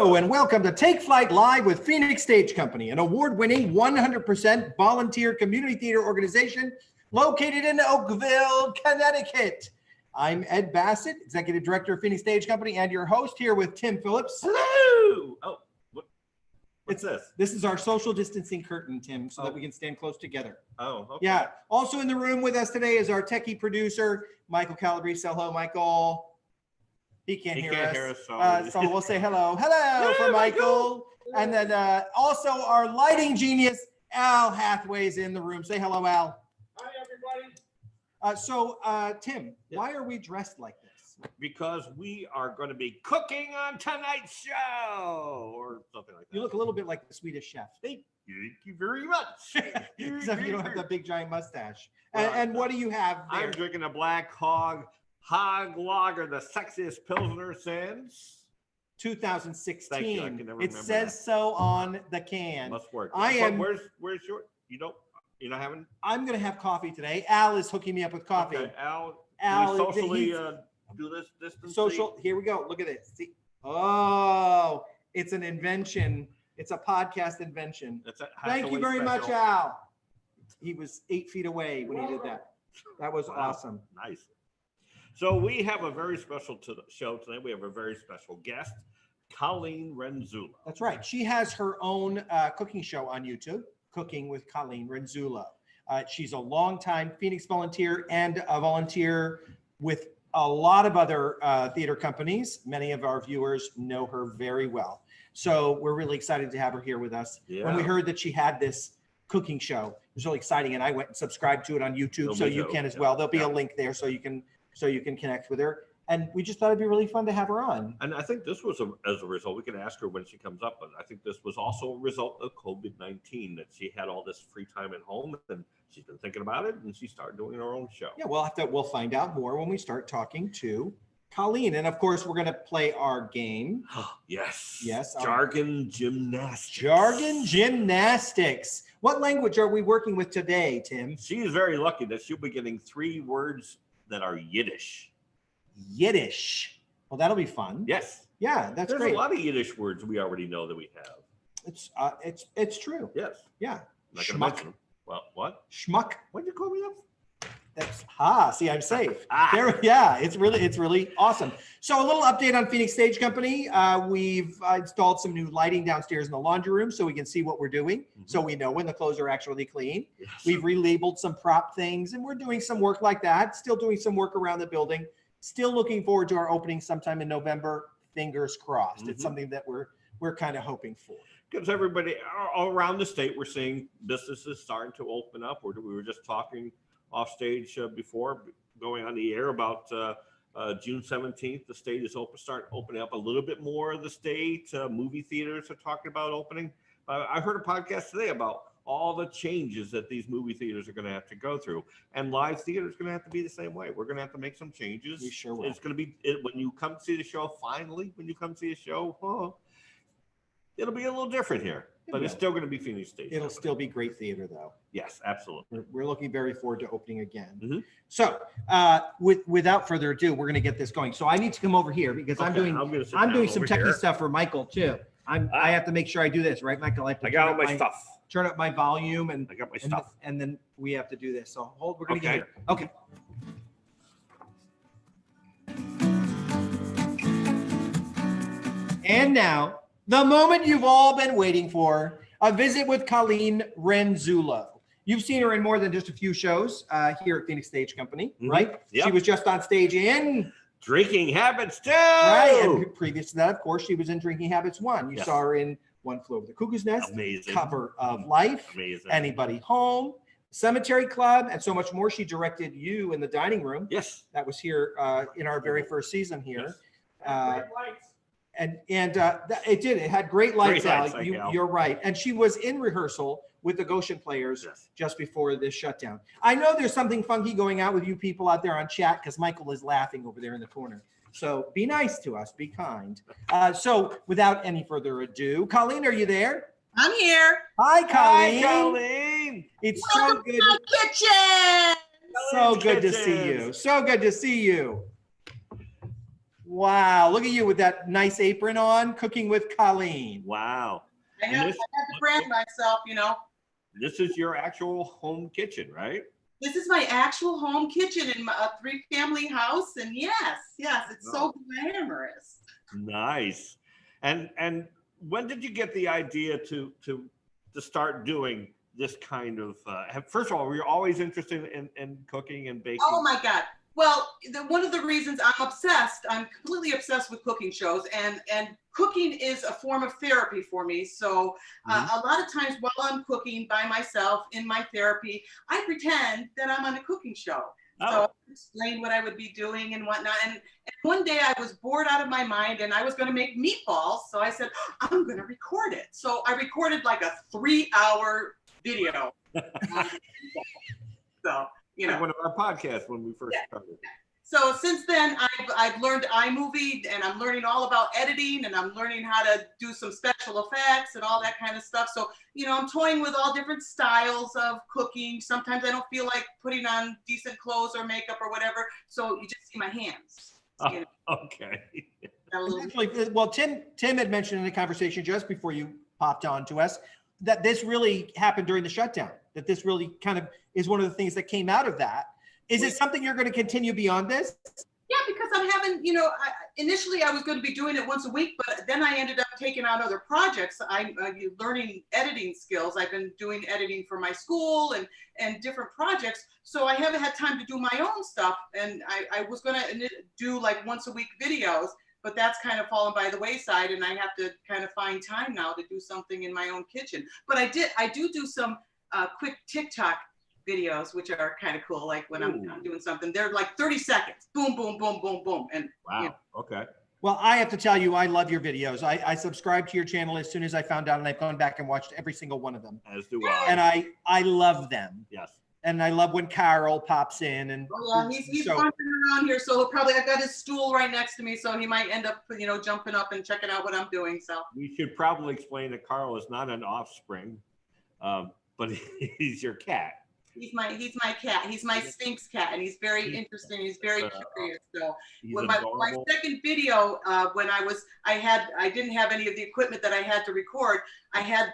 Hello and welcome to Take Flight Live with Phoenix Stage Company, an award-winning 100% volunteer community theater organization located in Oakville, Connecticut. I'm Ed Bassett, Executive Director of Phoenix Stage Company, and your host here with Tim Phillips. Hello! Oh, what's this? This is our social distancing curtain, Tim, so that we can stand close together. Oh, okay. Yeah. Also in the room with us today is our techie producer, Michael Calabrese. Hello, Michael. He can't hear us. So we'll say hello. Hello for Michael. And then also our lighting genius, Al Hathaway's in the room. Say hello, Al. Hi, everybody. Tim, why are we dressed like this? Because we are going to be cooking on tonight's show or something like that. You look a little bit like the Swedish chef. Thank you very much. Except you don't have that big giant mustache. Well, and what do you have there? I'm drinking a Black Hog Lager, the sexiest Pilsner since 2016. Thank you. I can never it remember says that. so on the can. Must work. Where's your? You're not having? I'm gonna have coffee today. Al is hooking me up with coffee. Okay, Al, Al, we socially do this distance. Social. Here we go. Look at it. See? Oh, it's an invention. It's a podcast invention. Thank you very much, Al. He was 8 feet away when he did that. That was awesome. Nice. So we have a very special show tonight. We have a very special guest, Colleen Renzullo. That's right. She has her own cooking show on YouTube, Cooking with Colleen Renzullo. She's a longtime Phoenix volunteer and a volunteer with a lot of other theater companies. Many of our viewers know her very well. So we're really excited to have her here with us. Yeah. When we heard that she had this cooking show, it was really exciting. And I went and subscribed to it on YouTube, so you can as well. There'll be a link there so you can connect with her. And we just thought it'd be really fun to have her on. And I think this was as a result, we can ask her when she comes up, but I think this was also a result of COVID-19, that she had all this free time at home and she's been thinking about it and she started doing her own show. Yeah, we'll find out more when we start talking to Colleen. And of course, we're going to play our game. Yes. Yes. Jargon gymnastics. Jargon gymnastics. What language are we working with today, Tim? She is very lucky that she'll be getting 3 words that are Yiddish. Yiddish. Well, that'll be fun. Yes. Yeah, that's There's great. a lot of Yiddish words we already know that we have. It's true. Yes. Yeah. I'm not gonna mention them. Well, what? Schmuck. What'd you call me up? That's see, I'm safe. Yeah, it's really awesome. So a little update on Phoenix Stage Company. We've installed some new lighting downstairs in the laundry room so we can see what we're doing. So we know when the clothes are actually clean. Yes. We've relabeled some prop things and we're doing some work like that. Still doing some work around the building. Still looking forward to our opening sometime in November. Fingers crossed. It's something that we're kind of hoping for. Because everybody all around the state, we're seeing businesses starting to open up. We were just talking off stage before going on the air about June 17th. The state is starting opening up a little bit more of the state. Movie theaters are talking about opening. I heard a podcast today about all the changes that these movie theaters are going to have to go through, and live theater is going to have to be the same way. We're going to have to make some changes. We sure will. It's going to be when you come see the show. Finally, when you come see a show, it'll be a little different here, but it's still going to be Phoenix Stage. It'll still be great theater, though. Yes, absolutely. We're looking very forward to opening again. Mm-hmm. So, without further ado, we're going to get this going. So I need to come over here because I'm doing some techie stuff for Michael too. I have to make sure I do this, right, Michael? I got all my stuff. Turn up my volume and I got my stuff. And then we have to do this. So hold. We're going to get here. Okay. And now, the moment you've all been waiting for, a visit with Colleen Renzullo. You've seen her in more than just a few shows here at Phoenix Stage Company, right? Yep. She was just on stage in Drinking Habits 2. Right, and previous to that, of course, she was in Drinking Habits 1. You saw her in One Flew Over the Cuckoo's Nest, Amazing. Cover of Life, Amazing. Anybody Home, Cemetery Club, and so much more. She directed You in the Dining Room. Yes. That was here in our very first season here. Yes. And it did. It had great lights, Great lights, Al. You're right. And she was in rehearsal with the Goshen Players just before this shutdown. I know there's something funky going out with you people out there on chat because Michael is laughing over there in the corner. So be nice to us. Be kind. So without any further ado, Colleen, are you there? I'm here. Hi, Colleen. Hi, Colleen. It's Welcome so good. to my kitchen. So good to see you. So good to see you. Wow, look at you with that nice apron on, cooking with Colleen. Wow. I And had this- to brand myself, you know. This is your actual home kitchen, right? This is my actual home kitchen in a 3-family house, and yes, it's so glamorous. Nice. And when did you get the idea to start doing this kind of? First of all, were you always interested in cooking and baking? Oh my God. Well, one of the reasons I'm completely obsessed with cooking shows, and cooking is a form of therapy for me. So a lot of times while I'm cooking by myself in my therapy, I pretend that I'm on a cooking show. So I explain what I would be doing and whatnot. And one day I was bored out of my mind and I was going to make meatballs. So I said, I'm going to record it. So I recorded like a 3-hour video. So, you know, like one of our podcasts when we first started. So since then, I've learned iMovie, and I'm learning all about editing, and I'm learning how to do some special effects and all that kind of stuff. So, you know, I'm toying with all different styles of cooking. Sometimes I don't feel like putting on decent clothes or makeup or whatever. So you just see my hands. You know, Okay. got a little- Actually, well, Tim had mentioned in the conversation just before you popped on to us that this really happened during the shutdown, that this really kind of is one of the things that came out of that. Is it something you're going to continue beyond this? Yeah, because I'm having, you know, initially I was going to be doing it once a week, but then I ended up taking on other projects. I'm learning editing skills. I've been doing editing for my school and different projects. So I haven't had time to do my own stuff. And I was going to do like once a week videos, but that's kind of fallen by the wayside. And I have to kind of find time now to do something in my own kitchen. But I do some quick TikTok videos, which are kind of cool. Like when I'm doing something, they're like 30 seconds, boom, boom, boom, boom, boom. And Wow. You know. Okay. Well, I have to tell you, I love your videos. I subscribed to your channel as soon as I found out, and I've gone back and watched every single one of them. As do I. And I love them. Yes. And I love when Carol pops in. And oh, yeah, he's wandering around here, so probably I've got his stool right next to me, so he might end up, you know, jumping up and checking out what I'm doing. So We should probably explain that Carl is not an offspring, but he's your cat. he's my cat. He's my Sphinx cat, and he's very interesting. He's very curious. So He's when my adorable. second video, when I didn't have any of the equipment that I had to record. I had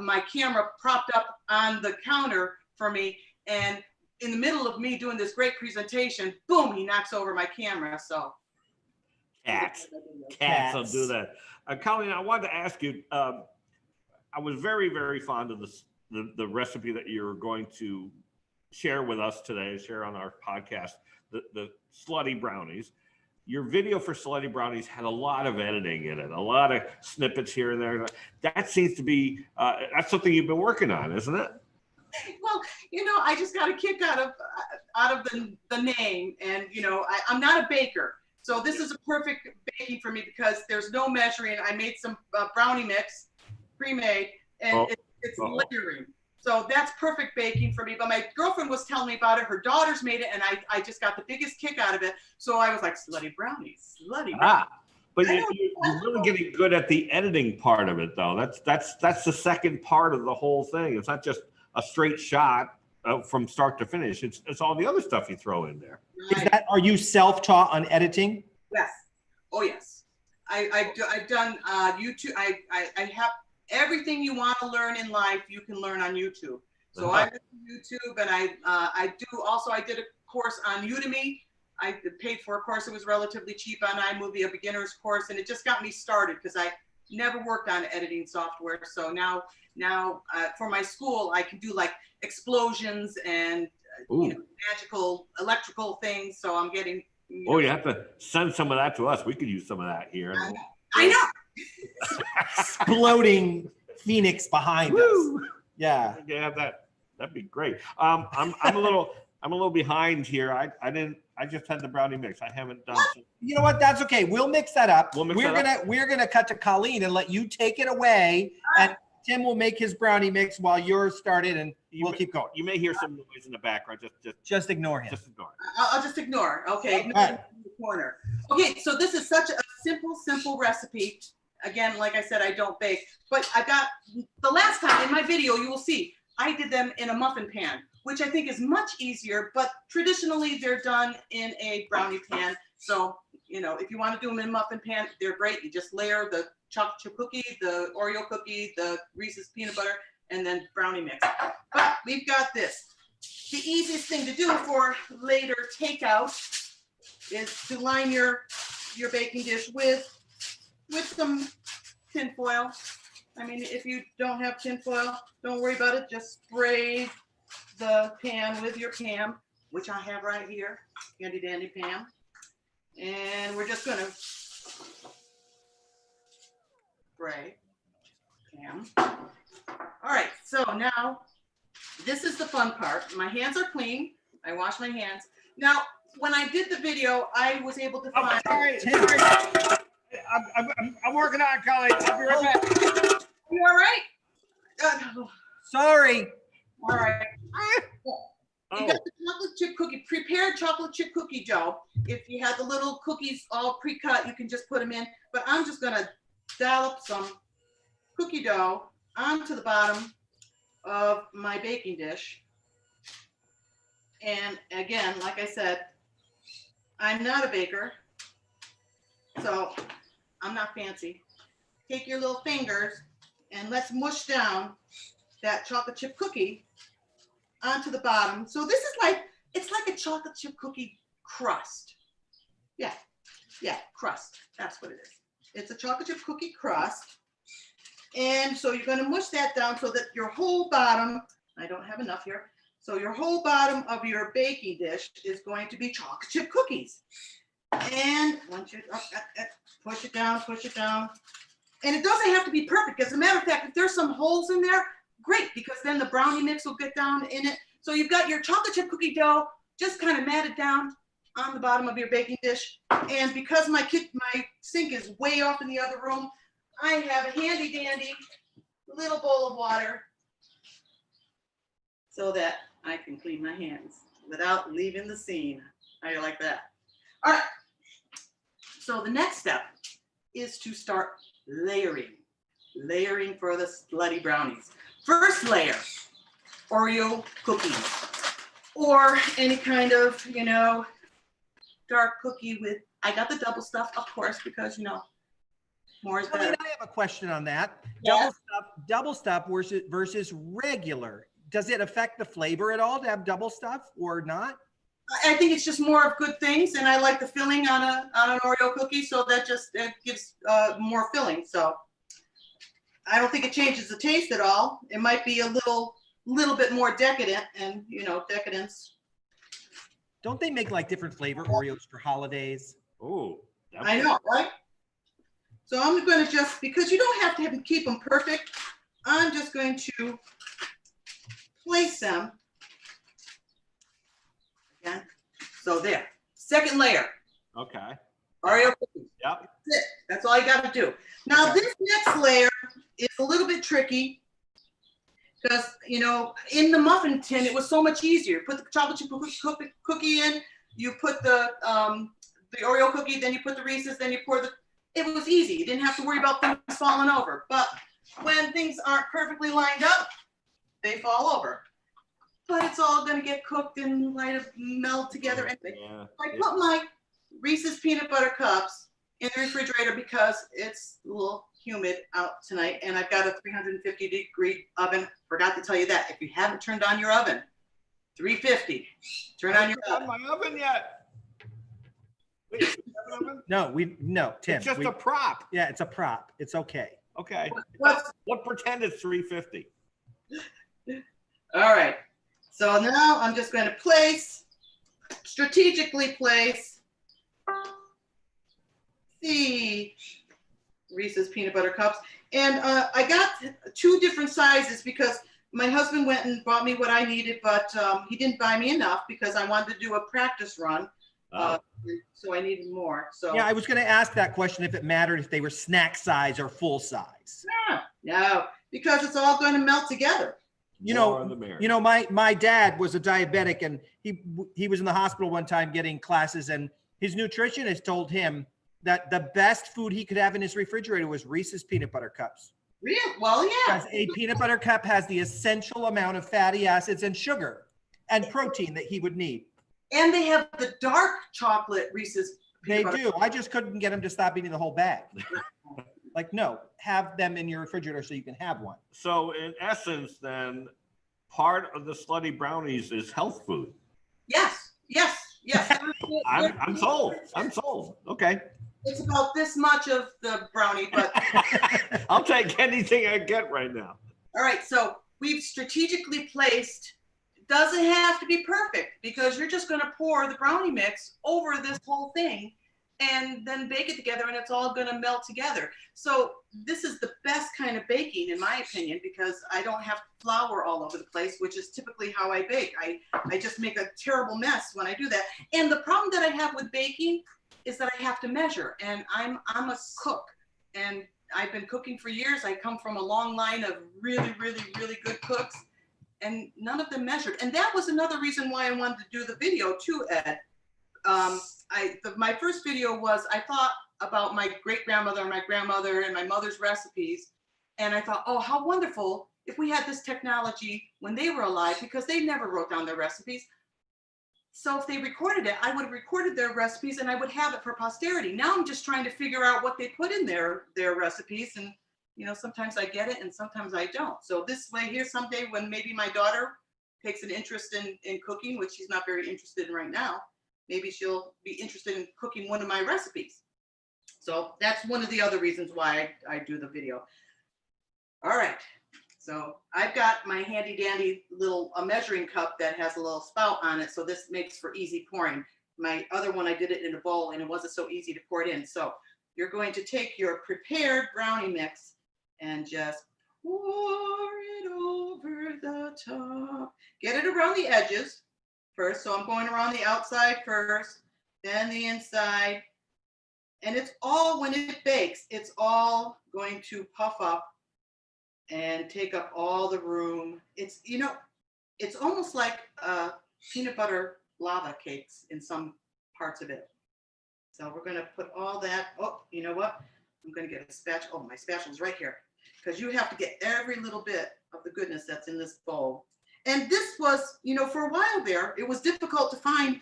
my camera propped up on the counter for me, and in the middle of me doing this great presentation, boom, he knocks over my camera. So Cats will do that. Colleen, I wanted to ask you, I was very, very fond of the recipe that you're going to share with us today, share on our podcast, the Slutty Brownies. Your video for Slutty Brownies had a lot of editing in it, a lot of snippets here and there. That seems to be, that's something you've been working on, isn't it? well, you know, I just got a kick out of the name, and you know, I'm not a baker, so this is a perfect baking for me because there's no measuring. I made some brownie mix, pre-made, and it's layering. So that's perfect baking for me. But my girlfriend was telling me about it. Her daughters made it, and I just got the biggest kick out of it. So I was like, Slutty Brownies, Slutty Brownies. But you're really getting good at the editing part of it, though. That's the second part of the whole thing. It's not just a straight shot from start to finish. It's all the other stuff you throw in there. Are you self-taught on editing? Yes. Oh yes. I've done YouTube. I have everything you want to learn in life. You can learn on YouTube. So I went to YouTube, and I did a course on Udemy. I paid for a course that was relatively cheap on iMovie, a beginner's course, and it just got me started because I never worked on editing software. So now for my school, I can do like explosions and you know, magical electrical things. So I'm getting. You have to send some of that to us. We could use some of that here. I know. Exploding Phoenix behind us. Yeah. Yeah, that'd be great. I'm a little behind here. I just had the brownie mix. I haven't done. You know what? That's okay. We'll mix that up. We're We're gonna cut to Colleen and let you take it away, and Tim will make his brownie mix while yours started, and we'll keep going. You may hear some noise in the background. Just ignore him. Just ignore it. I'll just ignore. Okay. Ignore Right. in the corner. Okay. So this is such a simple recipe. Again, like I said, I don't bake, but I got the last time in my video, you will see I did them in a muffin pan, which I think is much easier, but traditionally they're done in a brownie pan. So, you know, if you want to do them in muffin pan, they're great. You just layer the chocolate chip cookie, the Oreo cookie, the Reese's peanut butter, and then brownie mix. But we've got this. The easiest thing to do for later takeout is to line your baking dish with some tin foil. I mean, if you don't have tin foil, don't worry about it. Just spray the pan with your Pam, which I have right here, handy dandy Pam. And we're just gonna spray Pam. All right, so now this is the fun part. My hands are clean. I wash my hands. Now, when I did the video, I was able to find. Sorry. I'm working on it, Colleen. I'll be right back. You all right? Sorry. All right. You Oh, got the chocolate chip cookie, prepared chocolate chip cookie dough. If you had the little cookies all pre-cut, you can just put them in. But I'm just gonna dollop some cookie dough onto the bottom of my baking dish. And again, like I said, I'm not a baker, so I'm not fancy. Take your little fingers and let's mush down that chocolate chip cookie onto the bottom. So this is like, it's like a chocolate chip cookie crust. Yeah, crust. That's what it is. It's a chocolate chip cookie crust. And so you're gonna mush that down so that your whole bottom, I don't have enough here, so your whole bottom of your baking dish is going to be chocolate chip cookies. And once you push it down, and it doesn't have to be perfect. As a matter of fact, if there's some holes in there, great, because then the brownie mix will get down in it. So you've got your chocolate chip cookie dough just kind of matted down on the bottom of your baking dish. And because my sink is way off in the other room, I have a handy dandy little bowl of water so that I can clean my hands without leaving the scene. How do you like that? All right. So the next step is to start layering for the Slutty Brownies. First layer, Oreo cookies, or any kind of, you know, dark cookie with, I got the double stuff, of course, because, you know, more is better. I have a question on that. Yeah. Double stuff versus regular. Does it affect the flavor at all to have double stuff or not? I think it's just more of good things, and I like the filling on an Oreo cookie, so that just gives more filling. So I don't think it changes the taste at all. It might be a little bit more decadent, and you know, decadence. Don't they make like different flavor Oreos for holidays? oh. I know, right? So I'm going to just, because you don't have to keep them perfect, I'm just going to place them. Again. So there, second layer, Okay. Oreo cookies. Yep. That's it. That's all you got to do. Now Okay. this next layer is a little bit tricky because, you know, in the muffin tin, it was so much easier. Put the chocolate chip cookie in, you put the Oreo cookie, then you put the Reese's, then you pour it was easy. You didn't have to worry about things falling over. But when things aren't perfectly lined up, they fall over. But it's all going to get cooked and meld together. Anyway, Yeah. I put my Reese's peanut butter cups in the refrigerator because it's a little humid out tonight, and I've got a 350-degree oven. Forgot to tell you that. If you haven't turned on your oven, 350. Turn on your oven. my oven yet. Wait, do we have an oven? No, Tim. It's just a prop. Yeah, it's a prop. It's okay. Okay. What's- What pretend it's 350? All right. So now I'm just going to strategically place the Reese's peanut butter cups. And I got 2 different sizes because my husband went and bought me what I needed, but he didn't buy me enough because I wanted to do a practice run. So I needed more. So Yeah, I was going to ask that question if it mattered if they were snack size or full size. no, because it's all going to melt together. More the merrier. You know, my dad was a diabetic, and he was in the hospital one time getting classes, and his nutritionist told him that the best food he could have in his refrigerator was Reese's peanut butter cups. Real? Well, yeah. Because a peanut butter cup has the essential amount of fatty acids and sugar and protein that he would need. And they have the dark chocolate Reese's They do. I just couldn't get them to stop eating the whole bag. Like, no, have them in your refrigerator so you can have one. So in essence, then, part of the Slutty Brownies is health food. Yes, yes, yes. I'm sold. I'm sold. Okay. It's about this much of the brownie, but I'll take anything I get right now. all right. So we've strategically placed. Doesn't have to be perfect because you're just going to pour the brownie mix over this whole thing and then bake it together, and it's all going to melt together. So this is the best kind of baking, in my opinion, because I don't have flour all over the place, which is typically how I bake. I just make a terrible mess when I do that. And the problem that I have with baking is that I have to measure, and I'm a cook, and I've been cooking for years. I come from a long line of really, really, really good cooks, and none of them measured. And that was another reason why I wanted to do the video too, Ed. My first video was, I thought about my great-grandmother and my grandmother and my mother's recipes. And I thought, oh, how wonderful if we had this technology when they were alive, because they never wrote down their recipes. So if they recorded it, I would have recorded their recipes and I would have it for posterity. Now I'm just trying to figure out what they put in their recipes. And you know, sometimes I get it and sometimes I don't. So this way here, someday when maybe my daughter takes an interest in cooking, which she's not very interested in right now, maybe she'll be interested in cooking one of my recipes. So that's one of the other reasons why I do the video. All right, so I've got my handy dandy little measuring cup that has a little spout on it. So this makes for easy pouring. My other one, I did it in a bowl and it wasn't so easy to pour it in. So you're going to take your prepared brownie mix and just pour it over the top. Get it around the edges first. So I'm going around the outside first, then the inside. And it's all, when it bakes, it's all going to puff up and take up all the room. It's, you know, it's almost like peanut butter lava cakes in some parts of it. So we're going to put all that. Oh, you know what? I'm going to get a spatula. Oh, my spatula's right here. Because you have to get every little bit of the goodness that's in this bowl. And this was, you know, for a while there, it was difficult to find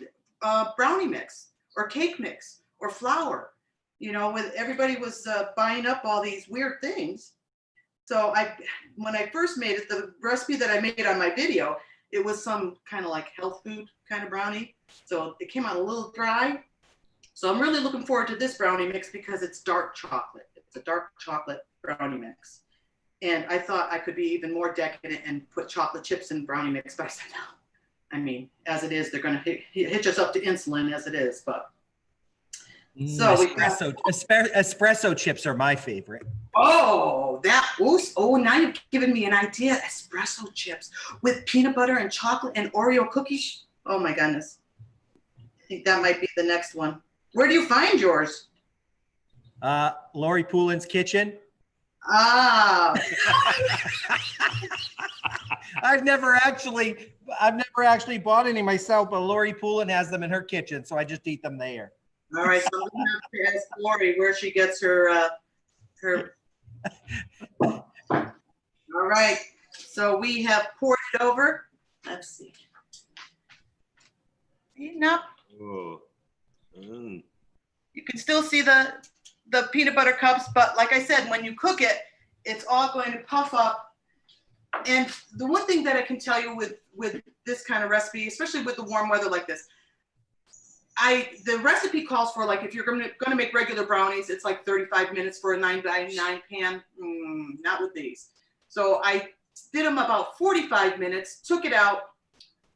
brownie mix or cake mix or flour. You know, when everybody was buying up all these weird things. So when I first made it, the recipe that I made on my video, it was some kind of like health food kind of brownie. So it came out a little dry. So I'm really looking forward to this brownie mix because it's dark chocolate. It's a dark chocolate brownie mix. And I thought I could be even more decadent and put chocolate chips in brownie mix, but I said no. I mean, as it is, they're going to hitch us up to insulin as it is, but. So espresso chips are my favorite. Oh, now you've given me an idea. Espresso chips with peanut butter and chocolate and Oreo cookies. Oh my goodness. I think that might be the next one. Where do you find yours? Lori Poulin's Kitchen. Ah. I've never actually bought any myself, but Lori Poulin has them in her kitchen, so I just eat them there. All right, so I'm gonna have to ask Lori where she gets her. All right, so we have poured it over. Let's see. No. Oh. Mm. You can still see the peanut butter cups, but like I said, when you cook it, it's all going to puff up. And the one thing that I can tell you with this kind of recipe, especially with the warm weather like this, the recipe calls for, like, if you're going to make regular brownies, it's like 35 minutes for a 9x9 pan. Not with these. So I did them about 45 minutes, took it out,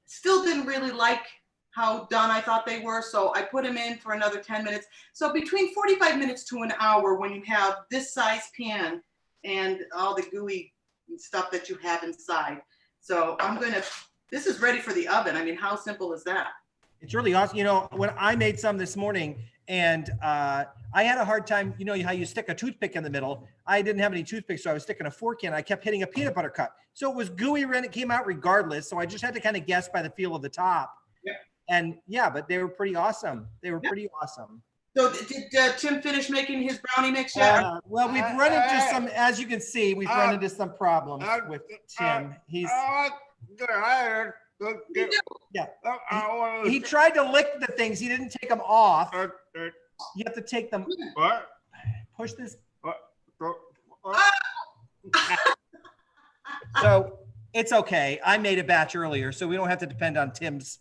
still didn't really like how done I thought they were. So I put them in for another 10 minutes. So between 45 minutes to an hour, when you have this size pan and all the gooey stuff that you have inside. So this is ready for the oven. I mean, how simple is that? It's really awesome. You know, when I made some this morning and I had a hard time, you know how you stick a toothpick in the middle. I didn't have any toothpicks, so I was sticking a fork in. I kept hitting a peanut butter cup. So it was gooey when it came out regardless. So I just had to kind of guess by the feel of the top. Yeah. And yeah, but they were pretty awesome. They were pretty awesome. So did Tim finish making his brownie mix yet? Well, we've run into some, as you can see, we've run into some problems with Tim. He's yeah. He tried to lick the things. He didn't take them off. You have to take them. What? Push this. What? So it's okay. I made a batch earlier, so we don't have to depend on Tim's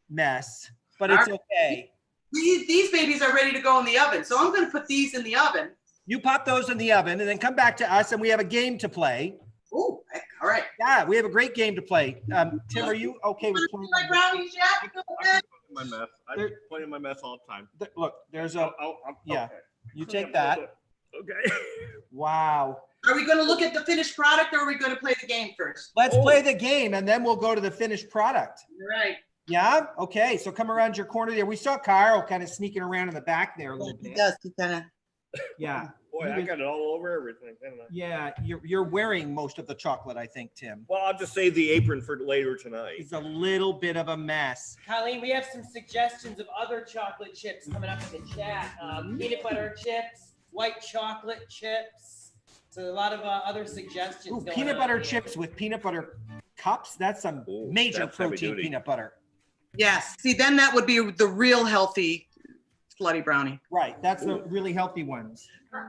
mess. But it's okay. These babies are ready to go in the oven, so I'm going to put these in the oven. You pop those in the oven, and then come back to us, and we have a game to play. Oh, all right. Yeah, we have a great game to play. Tim, are you okay with playing? My brownies yet? Go ahead. My mess. I play in my mess all the time. Look, there's a. Yeah. Okay. You take that. Okay. Wow. Are we going to look at the finished product, or are we going to play the game first? Let's play the game, and then we'll go to the finished product. All right. Yeah. Okay. So come around your corner there. We saw Carl kind of sneaking around in the back there a little He bit. does. He kind of. Yeah. Boy, I got it all over everything, didn't I? Yeah. You're wearing most of the chocolate, I think, Tim. Well, I'll just save the apron for later tonight. It's a little bit of a mess. Colleen, we have some suggestions of other chocolate chips coming up in the chat. Peanut butter chips, white chocolate chips. So a lot of other suggestions. Ooh, going peanut on butter here. chips with peanut butter cups. That's some Ooh, major that's heavy protein duty. peanut butter. Yes. See, then that would be the real healthy Slutty Brownie. Right. That's the really healthy ones.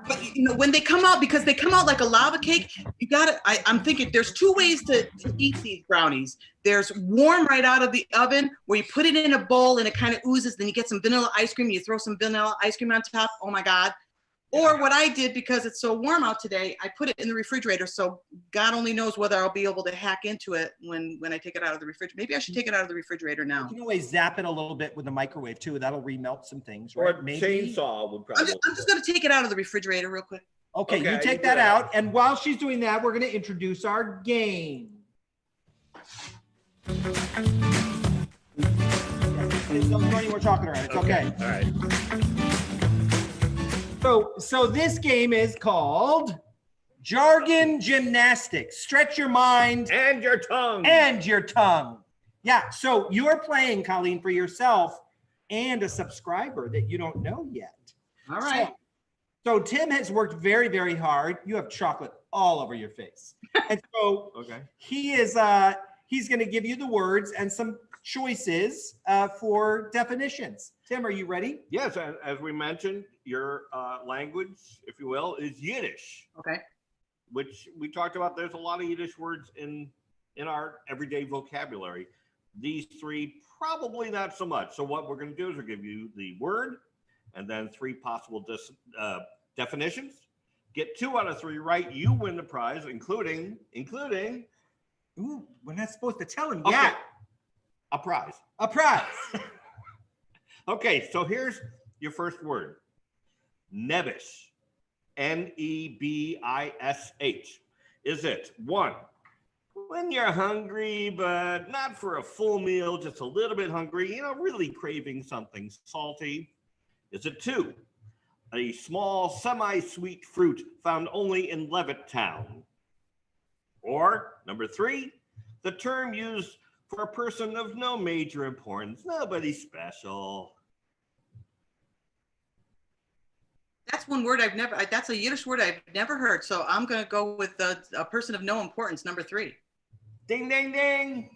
But when they come out, because they come out like a lava cake, you got to, I'm thinking there's two ways to eat these brownies. There's warm right out of the oven, where you put it in a bowl and it kind of oozes. Then you get some vanilla ice cream. You throw some vanilla ice cream on top. Oh my God. Or what I did, because it's so warm out today, I put it in the refrigerator. So God only knows whether I'll be able to hack into it when I take it out of the refrigerator. Maybe I should take it out of the refrigerator now. You can always zap it a little bit with the microwave too. That'll remelt some things, Or right? a chainsaw would I'm probably. just going to take it out of the refrigerator real quick. Okay, Okay, you take you that do that. out. And while she's doing that, we're going to introduce our game. Don't throw any more chocolate around. It's okay. All right. So this game is called Jargon Gymnastics. Stretch your mind And your tongue. and your tongue. Yeah, so you're playing, Colleen, for yourself and a subscriber that you don't know yet. All right. So Tim has worked very, very hard. You have chocolate all over your face. And so Okay. he's going to give you the words and some choices for definitions. Tim, are you ready? Yes, as we mentioned, your language, if you will, is Yiddish, Okay. which we talked about. There's a lot of Yiddish words in our everyday vocabulary. These three, probably not so much. So what we're going to do is we'll give you the word and then three possible definitions. Get 2 out of 3 right, you win the prize, including. Ooh, we're not supposed to tell him Okay, yet. a prize. A prize. Okay, so here's your first word. Nebish. Nebish. Is it 1, when you're hungry, but not for a full meal, just a little bit hungry, really craving something salty? Is it 2, a small semi-sweet fruit found only in Levittown? Or number 3, the term used for a person of no major importance, nobody special? That's one word that's a Yiddish word I've never heard. So I'm going to go with a person of no importance, number 3. Ding, ding, ding.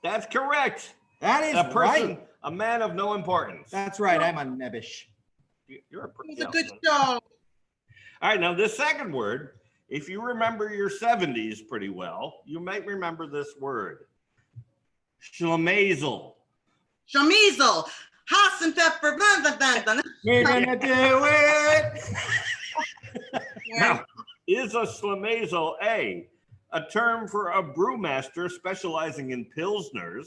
That's correct. That is A person, right. a man of no importance. That's right. I'm on Nebish. You're a pretty It was a good excellent. show. All right, now this second word, if you remember your 70s pretty well, you might remember this word. Schlemazel. Shamizel. Haas and pepper. Blah, blah, blah, blah. We're gonna do it. Now, is a schlemazel a term for a brewmaster specializing in pilsners?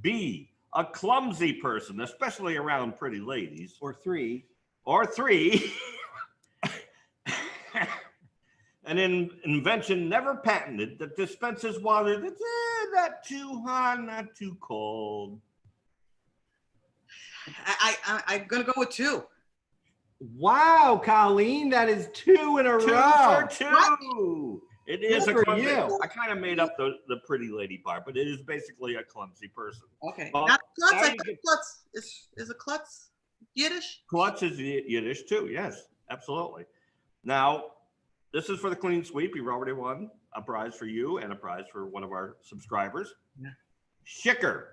B, a clumsy person, especially around pretty ladies? Or 3. Or 3, an invention never patented that dispenses water that's not too hot, not too cold? I'm going to go with 2. Wow, Colleen, that is 2 in a 2 row. for 2. It is Good a for clumsy. you. I kind of made up the pretty lady part, but it is basically a clumsy person. Okay. Well, Not klutz. now I you thought get- klutz is a klutz Yiddish? Klutz is Yiddish too. Yes, absolutely. Now, this is for the clean sweep. You've already won a prize for you and a prize for one of our subscribers. Yeah. Schicker.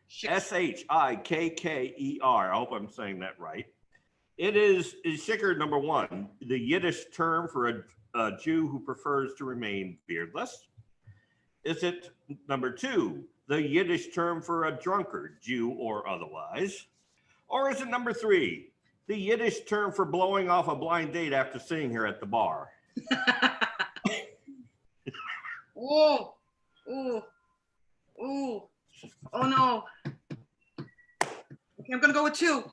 Shikkerer. I hope I'm saying that right. Is Shikker number one, the Yiddish term for a Jew who prefers to remain beardless? Is it number two, the Yiddish term for a drunkard, Jew or otherwise? Or is it number three, the Yiddish term for blowing off a blind date after seeing her at the bar? Ooh, ooh, ooh. Oh no. Okay, I'm gonna go with two.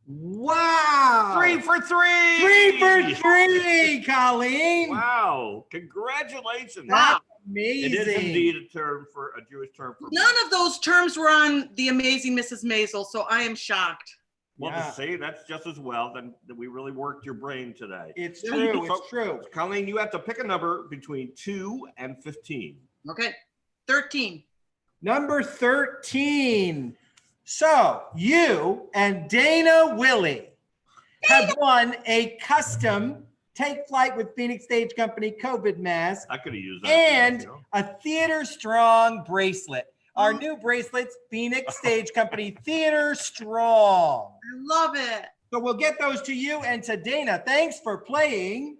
Wow. 3 for 3. 3 for 3, Colleen. Wow. Congratulations. That's It is amazing. indeed a term for a Jewish term for. None of those terms were on The Amazing Mrs. Maisel, so I am shocked. Well, Yeah. to see, that's just as well. Then we really worked your brain today. It's true. So- It's true. Colleen, you have to pick a number between 2 and 15. Okay, 13. Number 13. So you and Dana Willie have won a custom Take Flight with Phoenix Stage Company COVID mask I could have used that. and you know. a Theater Strong bracelet. Our new bracelets, Phoenix Stage Company Theater Strong. I love it. So we'll get those to you and to Dana. Thanks for playing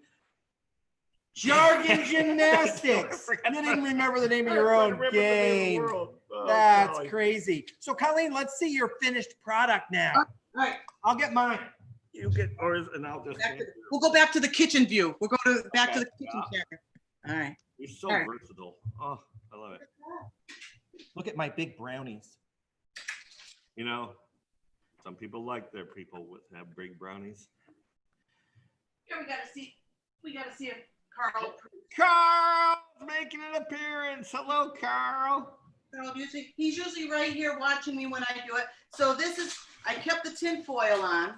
Jargon Gymnastics. You didn't remember the name of your own game. That's crazy. So Colleen, let's see your finished product now. All right, I'll get mine. You get ours, and I'll just. we'll go back to the kitchen view. We'll go back to the Okay, kitchen chair. All right. You're so All right. versatile. Oh, I love it. Look at my big brownies. You know, some people like their people with have big brownies. Here we gotta see if Carl. Carl's making an appearance. Hello, Carl. He's usually right here watching me when I do it. So I kept the tin foil on.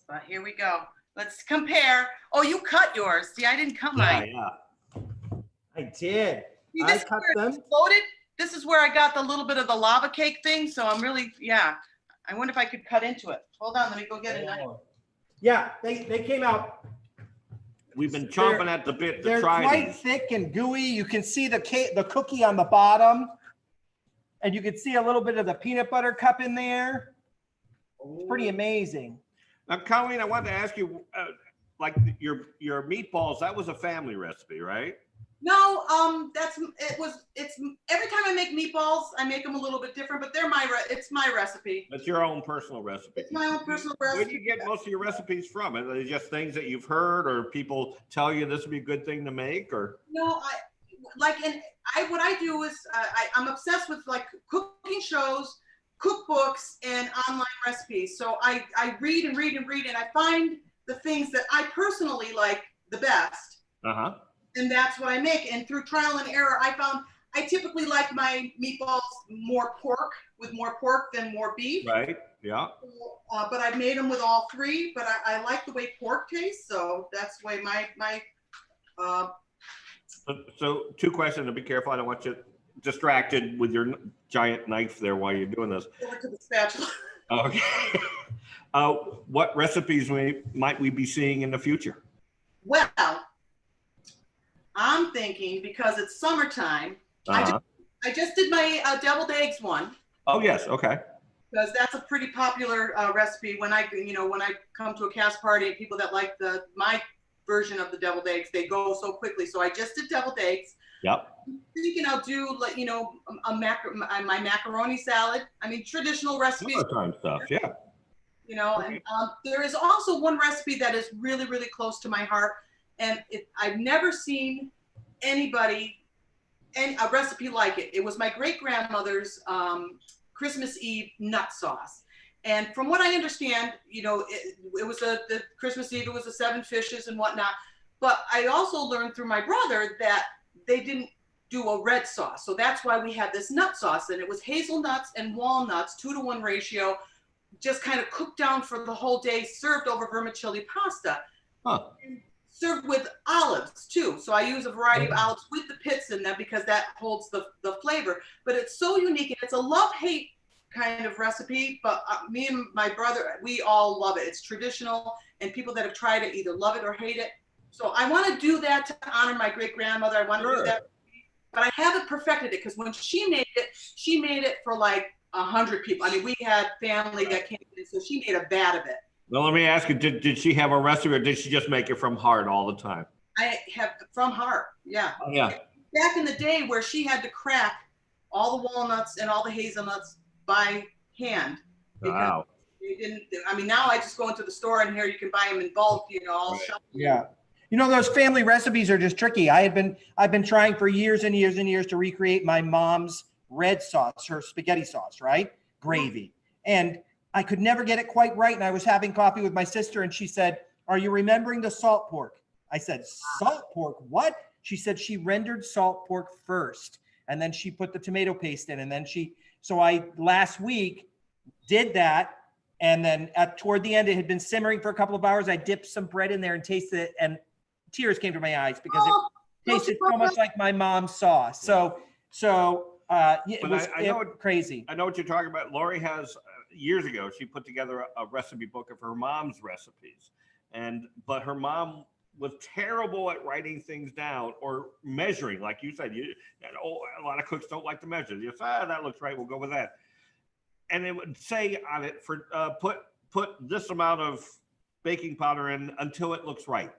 But here we go. Let's compare. Oh, you cut yours. See, I didn't cut mine. Yeah. I did. See, I this is cut where it them. exploded. This is where I got the little bit of the lava cake thing. So I'm really, yeah. I wonder if I could cut into it. Hold on, let me go get a knife. Yeah, they came out. We've been chomping at the bit to They're try quite these. thick and gooey. You can see the cookie on the bottom. And you can see a little bit of the peanut butter cup in there. It's pretty amazing. Now, Colleen, I wanted to ask you, like your meatballs. That was a family recipe, right? No, it's every time I make meatballs, I make them a little bit different, but it's my recipe. That's your own personal recipe. It's my own personal Where recipe. do you get most of your recipes from? Are they just things that you've heard, or people tell you this would be a good thing to make, or? No, what I do is I'm obsessed with like cooking shows, cookbooks, and online recipes. So I read and read and read, and I find the things that I personally like the best. Uh-huh. And that's what I make. And through trial and error, I found I typically like my meatballs with more pork than more beef. Right. Yeah. But I've made them with all three. But I like the way pork tastes, so that's the way my. So 2 questions, and be careful. I don't want you distracted with your giant knife there while you're doing this. Over to the spatula. Okay. What recipes might we be seeing in the future? Well, I'm thinking because it's summertime. Uh-huh. I just did my deviled eggs one. Oh yes. Okay. Because that's a pretty popular recipe when I come to a cast party and people that like my version of the deviled eggs, they go so quickly. So I just did deviled eggs. Yep. I'm thinking I'll do my macaroni salad. I mean, traditional recipes. Summertime stuff. Yeah. And there is also one recipe that is really, really close to my heart. And I've never seen a recipe like it. It was my great-grandmother's Christmas Eve nut sauce. And from what I understand, it was the Christmas Eve, it was the 7 fishes and whatnot. But I also learned through my brother that they didn't do a red sauce. So that's why we had this nut sauce. And it was hazelnuts and walnuts, 2-to-1 ratio, just kind of cooked down for the whole day, served over vermicelli pasta. Huh. And served with olives too. So I use a variety of olives with the pits in them because that holds the flavor. But it's so unique, and it's a love-hate kind of recipe, but me and my brother, we all love it. It's traditional, and people that have tried it either love it or hate it. So I want to do that to honor my great-grandmother. I want to do that. but I haven't perfected it because when she made it for like 100 people. I mean, we had family that came in, so she made a vat of it. Well, let me ask you, did she have a recipe or did she just make it from heart all the time? I have from heart, yeah. Oh, yeah. Back in the day where she had to crack all the walnuts and all the hazelnuts by hand. Wow. They didn't, I mean, now I just go into the store and here you can buy them in bulk, you know, all shelf. Yeah. You know, those family recipes are just tricky. I've been trying for years and years and years to recreate my mom's red sauce, her spaghetti sauce, right? Gravy. And I could never get it quite right. And I was having coffee with my sister and she said, "Are you remembering the salt pork?" I said, "Salt pork? What?" She said she rendered salt pork first and then she put the tomato paste in and then so I last week did that. And then toward the end, it had been simmering for a couple of hours. I dipped some bread in there and tasted it and tears came to my eyes because it tasted so much like my mom's sauce. So it was crazy. I know what you're talking about. Lori has years ago, she put together a recipe book of her mom's recipes, but her mom was terrible at writing things down or measuring, like you said. A lot of cooks don't like to measure. You say, that looks right, we'll go with that. And it would say on it for put this amount of baking powder in until it looks right.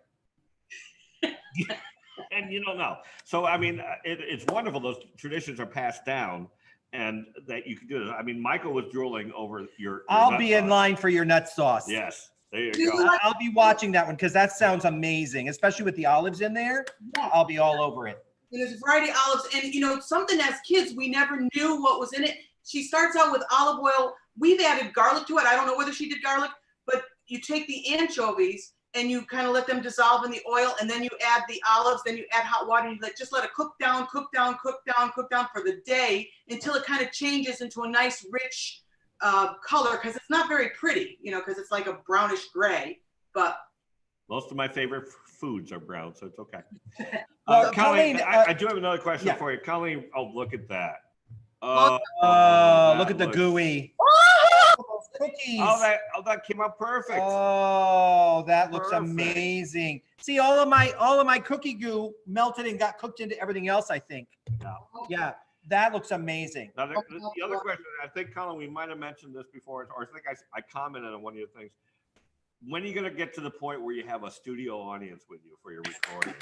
And you don't know. So, I mean, it's wonderful. Those traditions are passed down and that you can do this. I mean, Michael was drooling over your I'll be in line for your nut sauce. Yes, there you go. I'll be watching that one because that sounds amazing, especially with the olives in there. Yeah. I'll be all over it. And there's a variety of olives. And, you know, something as kids, we never knew what was in it. She starts out with olive oil. We've added garlic to it. I don't know whether she did garlic, but you take the anchovies and you kind of let them dissolve in the oil, and then you add the olives, then you add hot water, and you just let it cook down for the day until it kind of changes into a nice rich color, because it's not very pretty, you know, because it's like a brownish gray. But most of my favorite foods are brown, so it's okay. Well, Colleen, Colleen, I do have another question for you. Colleen, look at that. Look at the gooey. Cookies. Oh, that came out perfect. Oh, that looks Perfect. amazing. See, all of my cookie goo melted and got cooked into everything else, I think. Yeah, that looks amazing. Now, the other question, I think, Colin, we might have mentioned this before, or I think I commented on one of your things. When are you going to get to the point where you have a studio audience with you for your recording?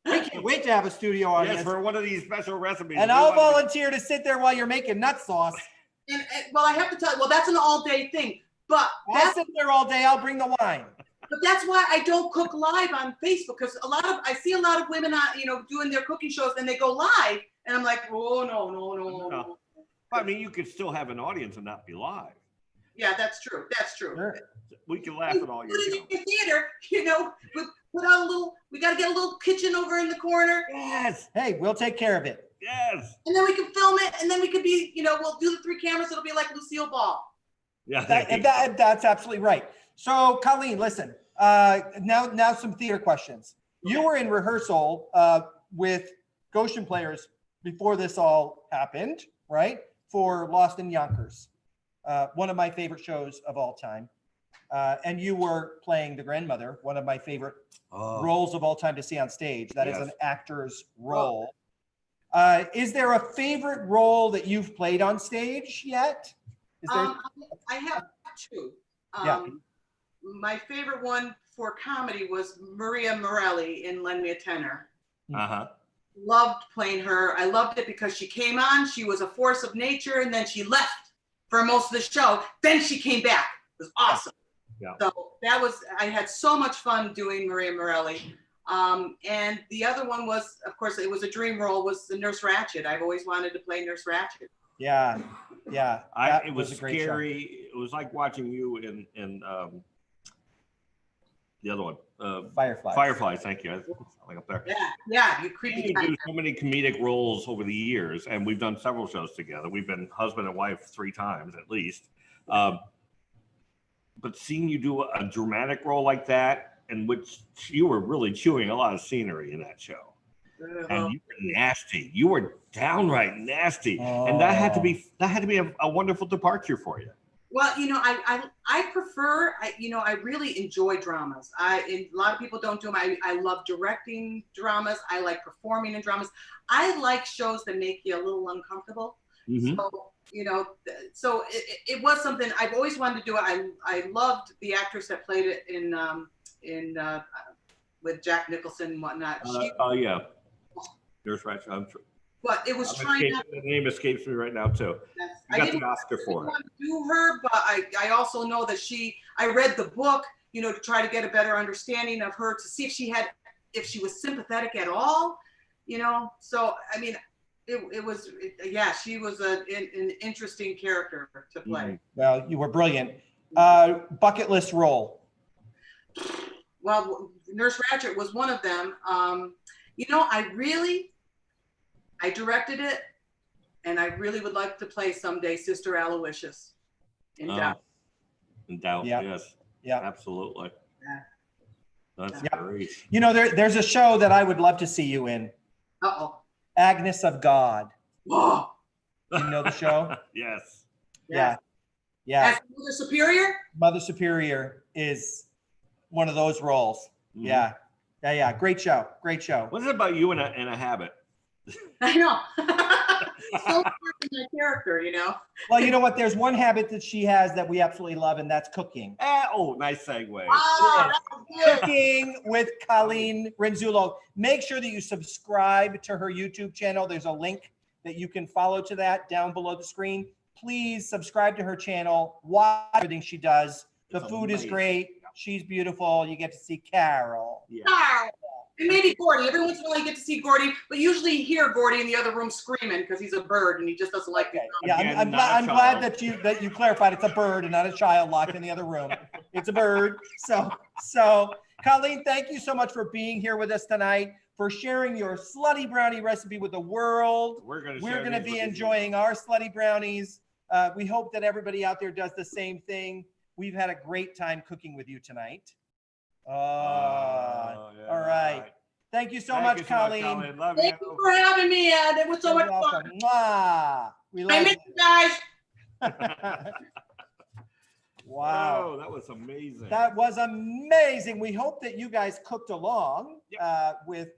I can't wait to have a studio audience. Yes, for one of these special recipes. And I'll volunteer to sit there while you're making nut sauce. And well, I have to tell you, well, that's an all-day thing. But I'll sit there all day. I'll bring the wine. But that's why I don't cook live on Facebook, because I see a lot of women on, you know, doing their cooking shows and they go live, and I'm like, oh no. I mean, you could still have an audience and not be live. Yeah, that's true. That's true. Sure. We can laugh at all your In jokes. the theater, you know, put out we got to get a little kitchen over in the corner. Yes. Hey, we'll take care of it. Yes. And then we can film it, and then we could be, you know, we'll do the 3 cameras. It'll be like Lucille Ball. Yeah. That's absolutely right. So, Colleen, listen. Now some theater questions. You were in rehearsal with Goshen players before this all happened, right? For Lost in Yonkers, one of my favorite shows of all time. And you were playing the grandmother, one of my favorite roles of all time to see on stage. That is an actor's role. Is there a favorite role that you've played on stage yet? Is there? I have 2. My favorite one for comedy was Maria Morelli in Lend Me a Tenor. Loved playing her. I loved it because she came on, she was a force of nature, and then she left for most of the show. Then she came back. It was awesome. Yeah. So I had so much fun doing Maria Morelli. And the other one was, of course, it was a dream role, was the Nurse Ratched. I've always wanted to play Nurse Ratched. Yeah. It was scary. It was like watching you in the other one. Fireflies, thank you. Like up there. Yeah, you creepy. We do so many comedic roles over the years, and we've done several shows together. We've been husband and wife 3 times at least. But seeing you do a dramatic role like that, in which you were really chewing a lot of scenery in that show, and you were nasty. You were downright nasty, and that had to be a wonderful departure for you. Well, I prefer, I really enjoy dramas. A lot of people don't do them. I love directing dramas. I like performing in dramas. I like shows that make you a little uncomfortable. Mhm. So, so it was something I've always wanted to do. I loved the actress that played it in with Jack Nicholson and whatnot. Oh yeah, Nurse Ratched. But it was trying not. The name escapes me right now too. I You got didn't the Oscar for it. want to do her, but I also know that I read the book, to try to get a better understanding of her, to see if she was sympathetic at all, So, I mean, she was an interesting character to play. Mm-hmm. Well, you were brilliant. Bucket list role. Well, Nurse Ratched was one of them. I directed it, and I really would like to play someday Sister Aloysius in Doubt. In Doubt, Yeah. yes. Yeah. Absolutely. Yeah. That's Yeah. great. There's a show that I would love to see you in. Uh-oh. Agnes of God. Whoa. You know the show? Yes. Yeah. As Mother Superior? Mother Superior is one of those roles. Mhm. Yeah. Great show. What is it about you in a habit? I know. So important in my character, Well, you know what? There's one habit that she has that we absolutely love, and that's cooking. Nice segue. Oh, that was good. Cooking with Colleen Renzullo. Make sure that you subscribe to her YouTube channel. There's a link that you can follow to that down below the screen. Please subscribe to her channel. Watch everything she does. The It's food is amazing. great. She's beautiful. You get to see Carol. Yeah. Oh, and maybe Gordy. Every once in a while you get to see Gordy, but usually you hear Gordy in the other room screaming because he's a bird and he just doesn't like Okay. it. Yeah, Again, I'm not a glad child. that you clarified. It's a bird and not a child locked in the other room. It's a bird. So Colleen, thank you so much for being here with us tonight, for sharing your Slutty Brownie recipe with the world. We're going to be enjoying our Slutty Brownies. We hope that everybody out there does the same thing. We've had a great time cooking with you tonight. All right. Thank you so much, Colleen. Love Thank you for having me, Ed. It was so much You're fun. welcome. Mwah. We I love miss you guys. you. Wow. Oh, that was amazing. That was amazing. We hope that you guys cooked along with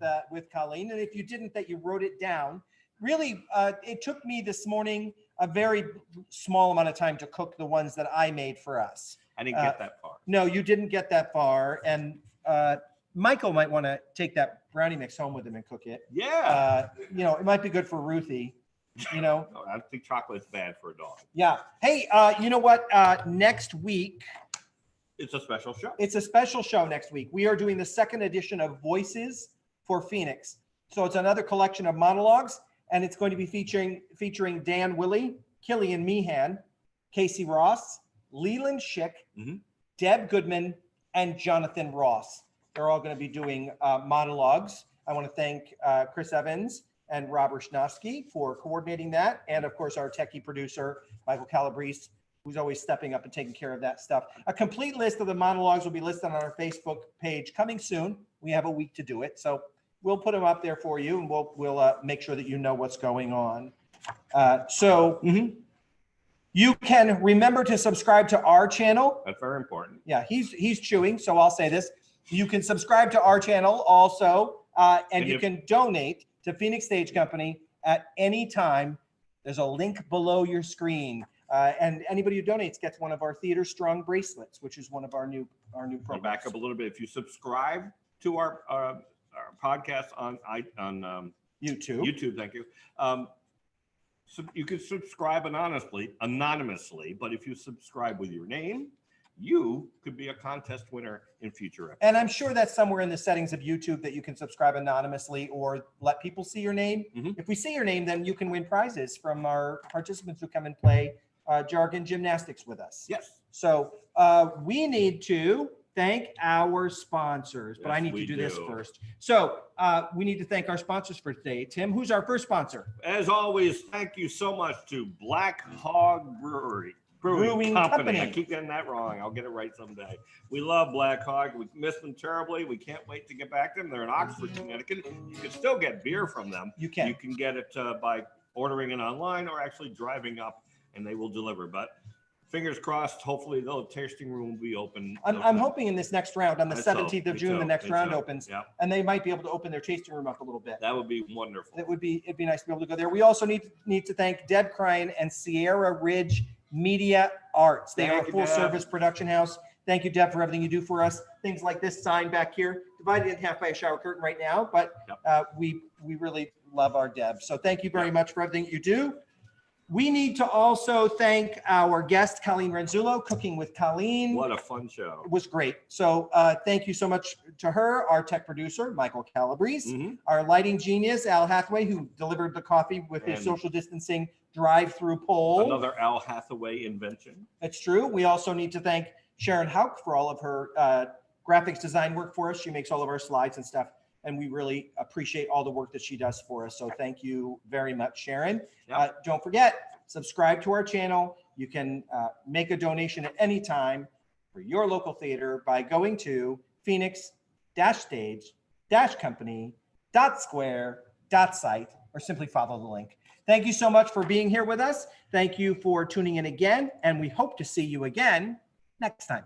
Colleen, and if you didn't, that you wrote it down. Really, it took me this morning a very small amount of time to cook the ones that I made for us. I didn't get that far. No, you didn't get that far, and Michael might want to take that brownie mix home with him and cook it. Yeah. It might be good for Ruthie. No, I think chocolate's bad for a dog. Yeah. Hey, you know what? Next week, It's a special show. it's a special show next week. We are doing the second edition of Voices for Phoenix. So it's another collection of monologues, and it's going to be featuring Dan Willey, Killian Meehan, Casey Ross, Leland Schick, Mhm. Deb Goodman, and Jonathan Ross. They're all going to be doing monologues. I want to thank Chris Evans and Robert Schnofsky for coordinating that. And of course, our techie producer, Michael Calabrese, who's always stepping up and taking care of that stuff. A complete list of the monologues will be listed on our Facebook page coming soon. We have a week to do it. So we'll put them up there for you, and we'll make sure that you know what's going on. You can remember to subscribe to our channel. That's very important. Yeah, he's chewing, so I'll say this. You can subscribe to our channel also, and you can donate to Phoenix Stage Company at any time. There's a link below your screen, and anybody who donates gets one of our Theater Strong bracelets, which is one of our new I'll programs. back up a little bit. If you subscribe to our podcast on YouTube, thank you. So you can subscribe anonymously, but if you subscribe with your name, you could be a contest winner in future episodes. And I'm sure that's somewhere in the settings of YouTube that you can subscribe anonymously or let people see your name. Mhm. If we see your name, then you can win prizes from our participants who come and play jargon gymnastics with us. Yes. So we need to thank our sponsors, but I Yes, need to we do this do. first. So we need to thank our sponsors for today. Tim, who's our first sponsor? As always, thank you so much to Black Hog Brewing Company. I keep getting that wrong. I'll get it right someday. We love Black Hog. We miss them terribly. We can't wait to get back to them. They're in Oxford, Connecticut. You can still get beer from them. You can. You can get it by ordering it online or actually driving up, and they will deliver. But fingers crossed, hopefully the tasting room will be open. I'm hoping in this next round, on the I so, 17th of me June, too, the next me round too. opens, Yeah, and they might be able to open their tasting room up a little bit. that would be wonderful. It'd be nice to be able to go there. We also need to thank Deb Crine and Sierra Ridge Media Arts. They are a Thank you, full Deb. service production house. Thank you, Deb, for everything you do for us. Things like this sign back here, divided in half by a shower curtain right now, but we really love our Deb. So thank you very much for everything you do. We need to also thank our guest, Colleen Renzullo, Cooking with Colleen. What a fun show. It was great. So thank you so much to her, our tech producer, Michael Calabrese, our lighting genius, Al Hathaway, who delivered the coffee with his And social distancing drive-through poll. Another Al Hathaway invention. That's true. We also need to thank Sharon Hauk for all of her graphics design work for us. She makes all of our slides and stuff, and we really appreciate all the work that she does for us. So thank you very much, Sharon. Don't forget, subscribe to our channel. You can make a donation at any time for your local theater by going to phoenix-stage-company.square.site or simply follow the link. Thank you so much for being here with us. Thank you for tuning in again, and we hope to see you again next time.